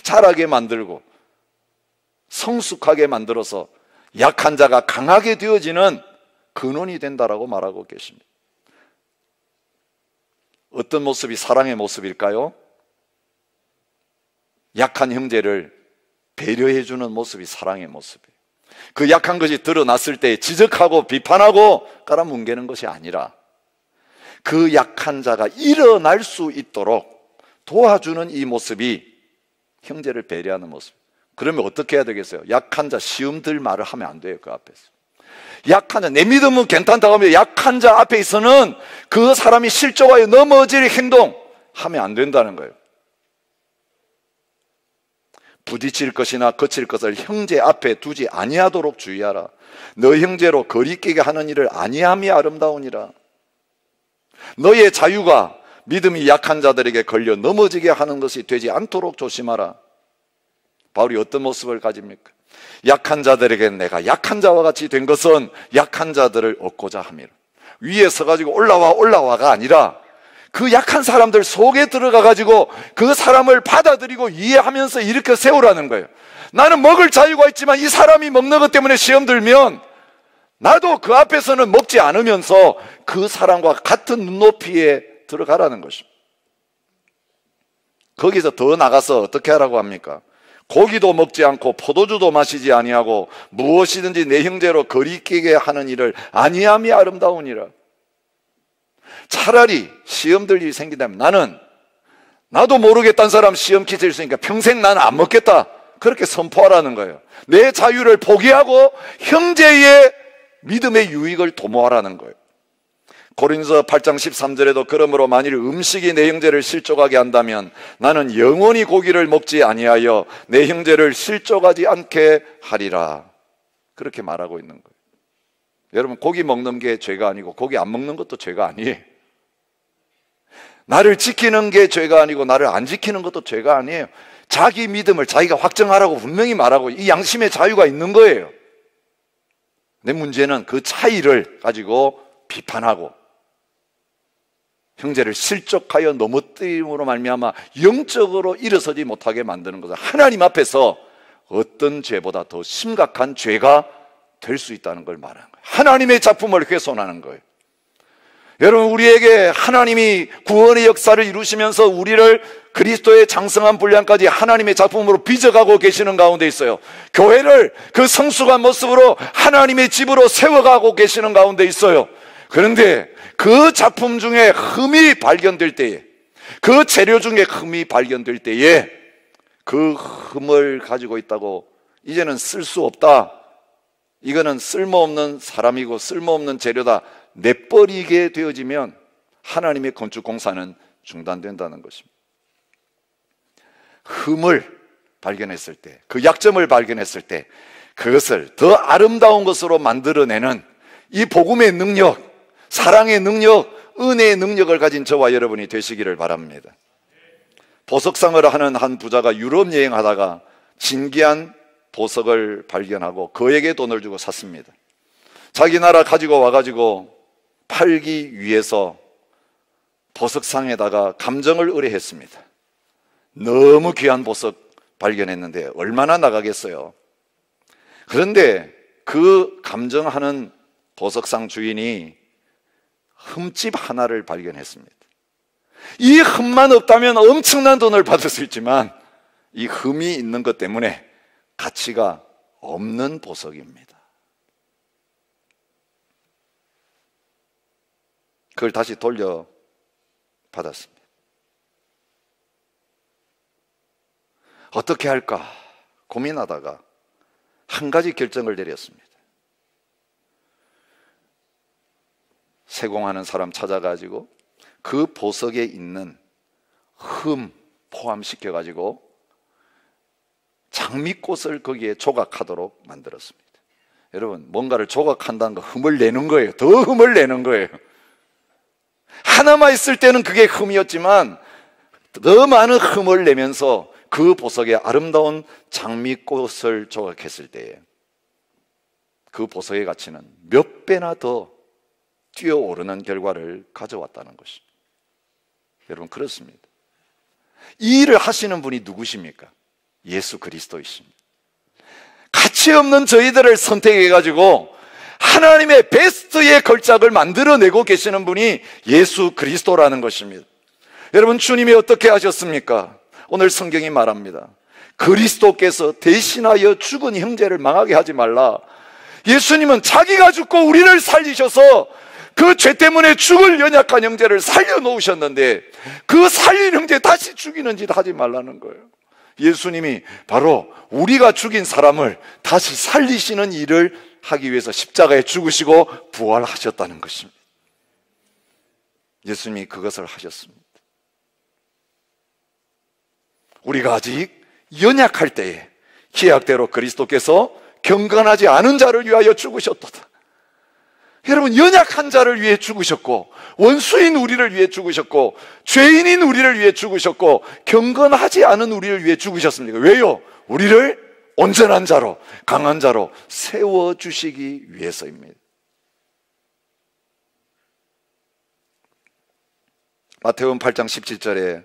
자라게 만들고 성숙하게 만들어서 약한 자가 강하게 되어지는 근원이 된다라고 말하고 계십니다. 어떤 모습이 사랑의 모습일까요? 약한 형제를 배려해주는 모습이 사랑의 모습이에요. 그 약한 것이 드러났을 때 지적하고 비판하고 깔아뭉개는 것이 아니라 그 약한 자가 일어날 수 있도록 도와주는 이 모습이 형제를 배려하는 모습. 그러면 어떻게 해야 되겠어요? 약한 자 시험 들 말을 하면 안 돼요. 그 앞에서 약한 자, 내 믿음은 괜찮다고 하면 약한 자 앞에 있어서는 그 사람이 실족하여 넘어질 행동 하면 안 된다는 거예요. 부딪힐 것이나 거칠 것을 형제 앞에 두지 아니하도록 주의하라. 너 형제로 거리끼게 하는 일을 아니함이 아름다우니라. 너의 자유가 믿음이 약한 자들에게 걸려 넘어지게 하는 것이 되지 않도록 조심하라. 바울이 어떤 모습을 가집니까? 약한 자들에게 내가 약한 자와 같이 된 것은 약한 자들을 얻고자 함이라. 위에 서가지고 올라와가 아니라 그 약한 사람들 속에 들어가가지고 그 사람을 받아들이고 이해하면서 일으켜 세우라는 거예요. 나는 먹을 자유가 있지만 이 사람이 먹는 것 때문에 시험 들면 나도 그 앞에서는 먹지 않으면서 그 사람과 같은 눈높이에 들어가라는 것입니다. 거기서 더 나가서 어떻게 하라고 합니까? 고기도 먹지 않고 포도주도 마시지 아니하고 무엇이든지 내 형제로 거리끼게 하는 일을 아니함이 아름다우니라. 차라리 시험들 일이 생기다면 나도 모르겠다는 사람 시험 끼칠 수 있으니까 평생 나는 안 먹겠다, 그렇게 선포하라는 거예요. 내 자유를 포기하고 형제의 믿음의 유익을 도모하라는 거예요. 고린도서 8장 13절에도 그러므로 만일 음식이 내 형제를 실족하게 한다면 나는 영원히 고기를 먹지 아니하여 내 형제를 실족하지 않게 하리라, 그렇게 말하고 있는 거예요. 여러분, 고기 먹는 게 죄가 아니고 고기 안 먹는 것도 죄가 아니에요. 나를 지키는 게 죄가 아니고 나를 안 지키는 것도 죄가 아니에요. 자기 믿음을 자기가 확정하라고 분명히 말하고 이 양심의 자유가 있는 거예요. 내 문제는 그 차이를 가지고 비판하고 형제를 실족하여 넘어뜨림으로 말미암아 영적으로 일어서지 못하게 만드는 것은 하나님 앞에서 어떤 죄보다 더 심각한 죄가 될 수 있다는 걸 말하는 거예요. 하나님의 작품을 훼손하는 거예요. 여러분, 우리에게 하나님이 구원의 역사를 이루시면서 우리를 그리스도의 장성한 분량까지 하나님의 작품으로 빚어가고 계시는 가운데 있어요. 교회를 그 성숙한 모습으로 하나님의 집으로 세워가고 계시는 가운데 있어요. 그런데 그 작품 중에 흠이 발견될 때에, 그 재료 중에 흠이 발견될 때에 그 흠을 가지고 있다고 이제는 쓸 수 없다, 이거는 쓸모없는 사람이고 쓸모없는 재료다, 내버리게 되어지면 하나님의 건축 공사는 중단된다는 것입니다. 흠을 발견했을 때, 그 약점을 발견했을 때 그것을 더 아름다운 것으로 만들어내는 이 복음의 능력, 사랑의 능력, 은혜의 능력을 가진 저와 여러분이 되시기를 바랍니다. 보석상을 하는 한 부자가 유럽 여행하다가 진귀한 보석을 발견하고 그에게 돈을 주고 샀습니다. 자기 나라 가지고 와가지고 팔기 위해서 보석상에다가 감정을 의뢰했습니다. 너무 귀한 보석 발견했는데 얼마나 나가겠어요. 그런데 그 감정하는 보석상 주인이 흠집 하나를 발견했습니다. 이 흠만 없다면 엄청난 돈을 받을 수 있지만 이 흠이 있는 것 때문에 가치가 없는 보석입니다. 그걸 다시 돌려받았습니다. 어떻게 할까 고민하다가 한 가지 결정을 내렸습니다. 세공하는 사람 찾아가지고 그 보석에 있는 흠 포함시켜가지고 장미꽃을 거기에 조각하도록 만들었습니다. 여러분, 뭔가를 조각한다는 거 흠을 내는 거예요. 더 흠을 내는 거예요. 하나만 있을 때는 그게 흠이었지만 더 많은 흠을 내면서 그 보석에 아름다운 장미꽃을 조각했을 때에 그 보석의 가치는 몇 배나 더 뛰어오르는 결과를 가져왔다는 것입니다. 여러분, 그렇습니다. 이 일을 하시는 분이 누구십니까? 예수 그리스도이십니다. 가치 없는 저희들을 선택해가지고 하나님의 베스트의 걸작을 만들어내고 계시는 분이 예수 그리스도라는 것입니다. 여러분, 주님이 어떻게 하셨습니까? 오늘 성경이 말합니다. 그리스도께서 대신하여 죽은 형제를 망하게 하지 말라. 예수님은 자기가 죽고 우리를 살리셔서 그 죄 때문에 죽을 연약한 형제를 살려놓으셨는데 그 살린 형제 다시 죽이는 짓 하지 말라는 거예요. 예수님이 바로 우리가 죽인 사람을 다시 살리시는 일을 하기 위해서 십자가에 죽으시고 부활하셨다는 것입니다. 예수님이 그것을 하셨습니다. 우리가 아직 연약할 때에 기약대로 그리스도께서 경건하지 않은 자를 위하여 죽으셨도다. 여러분, 연약한 자를 위해 죽으셨고 원수인 우리를 위해 죽으셨고 죄인인 우리를 위해 죽으셨고 경건하지 않은 우리를 위해 죽으셨습니다. 왜요? 우리를 온전한 자로, 강한 자로 세워주시기 위해서입니다. 마태복음 8장 17절에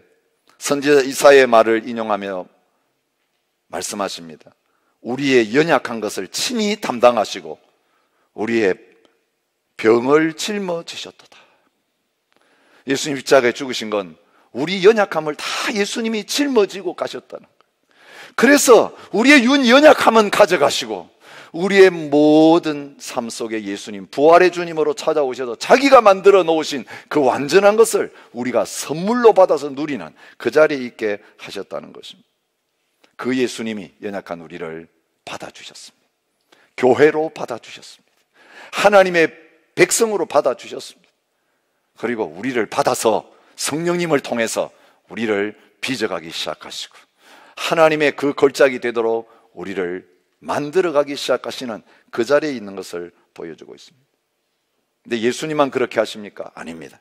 선지자 이사야의 말을 인용하며 말씀하십니다. 우리의 연약한 것을 친히 담당하시고 우리의 병을 짊어지셨도다. 예수님 십자가에 죽으신 건 우리 연약함을 다 예수님이 짊어지고 가셨다는 거예요. 그래서 우리의 연약함은 가져가시고 우리의 모든 삶 속에 예수님, 부활의 주님으로 찾아오셔서 자기가 만들어 놓으신 그 완전한 것을 우리가 선물로 받아서 누리는 그 자리에 있게 하셨다는 것입니다. 그 예수님이 연약한 우리를 받아주셨습니다. 교회로 받아주셨습니다. 하나님의 백성으로 받아주셨습니다. 그리고 우리를 받아서 성령님을 통해서 우리를 빚어가기 시작하시고 하나님의 그 걸작이 되도록 우리를 만들어가기 시작하시는 그 자리에 있는 것을 보여주고 있습니다. 근데 예수님만 그렇게 하십니까? 아닙니다.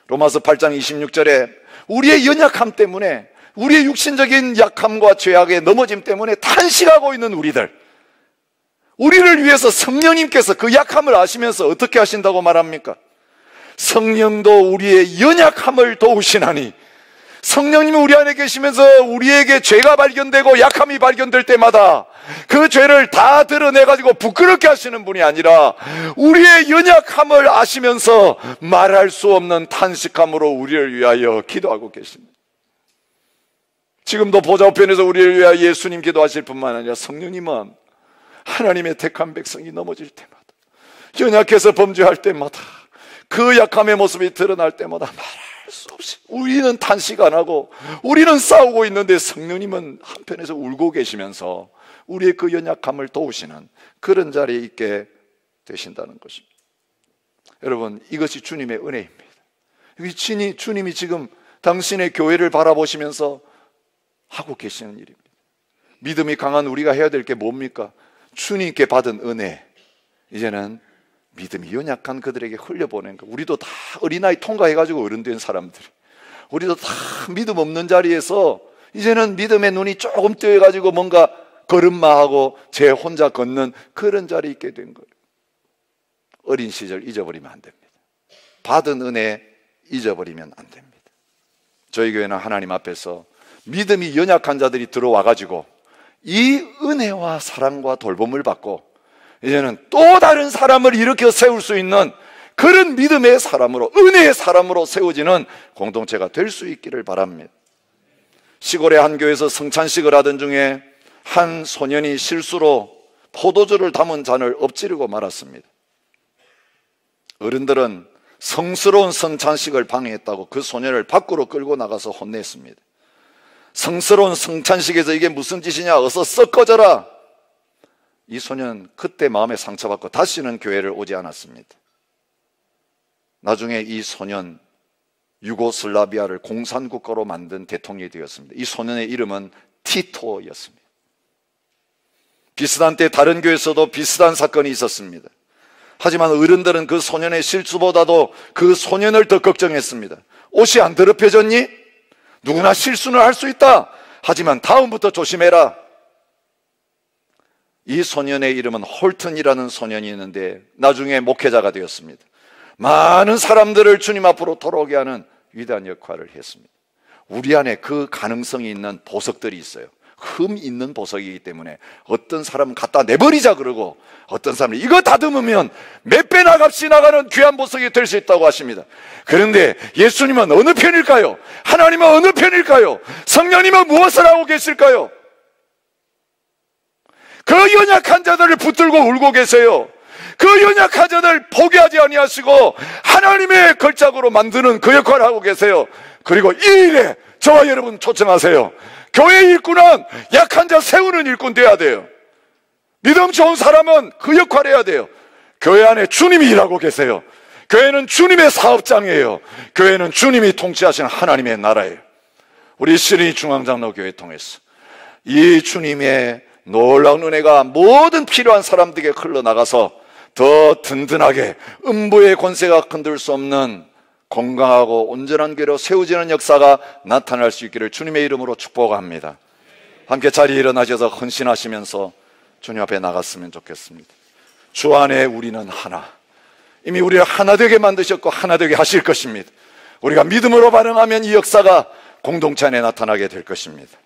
로마서 8장 26절에 우리의 연약함 때문에, 우리의 육신적인 약함과 죄악의 넘어짐 때문에 탄식하고 있는 우리를 위해서 성령님께서 그 약함을 아시면서 어떻게 하신다고 말합니까? 성령도 우리의 연약함을 도우시나니, 성령님이 우리 안에 계시면서 우리에게 죄가 발견되고 약함이 발견될 때마다 그 죄를 다 드러내가지고 부끄럽게 하시는 분이 아니라 우리의 연약함을 아시면서 말할 수 없는 탄식함으로 우리를 위하여 기도하고 계십니다. 지금도 보좌 우편에서 우리를 위하여 예수님 기도하실 뿐만 아니라 성령님은 하나님의 택한 백성이 넘어질 때마다, 연약해서 범죄할 때마다, 그 약함의 모습이 드러날 때마다 말할 수 없이 우리는 탄식 안 하고 우리는 싸우고 있는데 성령님은 한편에서 울고 계시면서 우리의 그 연약함을 도우시는 그런 자리에 있게 되신다는 것입니다. 여러분, 이것이 주님의 은혜입니다. 주님이 지금 당신의 교회를 바라보시면서 하고 계시는 일입니다. 믿음이 강한 우리가 해야 될 게 뭡니까? 주님께 받은 은혜, 이제는 믿음이 연약한 그들에게 흘려보낸 거. 우리도 다 어린아이 통과해가지고 어른 된 사람들, 우리도 다 믿음 없는 자리에서 이제는 믿음의 눈이 조금 뜨여가지고 뭔가 걸음마하고 제 혼자 걷는 그런 자리에 있게 된 거예요. 어린 시절 잊어버리면 안 됩니다. 받은 은혜 잊어버리면 안 됩니다. 저희 교회는 하나님 앞에서 믿음이 연약한 자들이 들어와가지고 이 은혜와 사랑과 돌봄을 받고 이제는 또 다른 사람을 일으켜 세울 수 있는 그런 믿음의 사람으로, 은혜의 사람으로 세워지는 공동체가 될 수 있기를 바랍니다. 시골의 한 교회에서 성찬식을 하던 중에 한 소년이 실수로 포도주를 담은 잔을 엎지르고 말았습니다. 어른들은 성스러운 성찬식을 방해했다고 그 소년을 밖으로 끌고 나가서 혼냈습니다. 성스러운 성찬식에서 이게 무슨 짓이냐, 어서 썩 꺼져라. 이 소년 그때 마음에 상처받고 다시는 교회를 오지 않았습니다. 나중에 이 소년 유고슬라비아를 공산국가로 만든 대통령이 되었습니다. 이 소년의 이름은 티토였습니다. 비슷한 때 다른 교회에서도 비슷한 사건이 있었습니다. 하지만 어른들은 그 소년의 실수보다도 그 소년을 더 걱정했습니다. 옷이 안 더럽혀졌니? 누구나 실수는 할 수 있다. 하지만 다음부터 조심해라. 이 소년의 이름은 홀튼이라는 소년이 있는데 나중에 목회자가 되었습니다. 많은 사람들을 주님 앞으로 돌아오게 하는 위대한 역할을 했습니다. 우리 안에 그 가능성이 있는 보석들이 있어요. 흠 있는 보석이기 때문에 어떤 사람은 갖다 내버리자 그러고 어떤 사람은 이거 다듬으면 몇 배나 값이 나가는 귀한 보석이 될 수 있다고 하십니다. 그런데 예수님은 어느 편일까요? 하나님은 어느 편일까요? 성령님은 무엇을 하고 계실까요? 그 연약한 자들을 붙들고 울고 계세요. 그 연약한 자들 포기하지 아니하시고 하나님의 걸작으로 만드는 그 역할을 하고 계세요. 그리고 이 일에 저와 여러분 초청하세요. 교회 일꾼은 약한 자 세우는 일꾼 돼야 돼요. 믿음 좋은 사람은 그 역할을 해야 돼요. 교회 안에 주님이 일하고 계세요. 교회는 주님의 사업장이에요. 교회는 주님이 통치하시는 하나님의 나라예요. 우리 시린이 중앙장로교회 통해서 이 주님의 놀라운 은혜가 모든 필요한 사람들에게 흘러나가서 더 든든하게 음부의 권세가 흔들 수 없는 건강하고 온전한 교회로 세워지는 역사가 나타날 수 있기를 주님의 이름으로 축복합니다. 함께 자리에 일어나셔서 헌신하시면서 주님 앞에 나갔으면 좋겠습니다. 주 안에 우리는 하나, 이미 우리를 하나 되게 만드셨고 하나 되게 하실 것입니다. 우리가 믿음으로 반응하면 이 역사가 공동체 안에 나타나게 될 것입니다.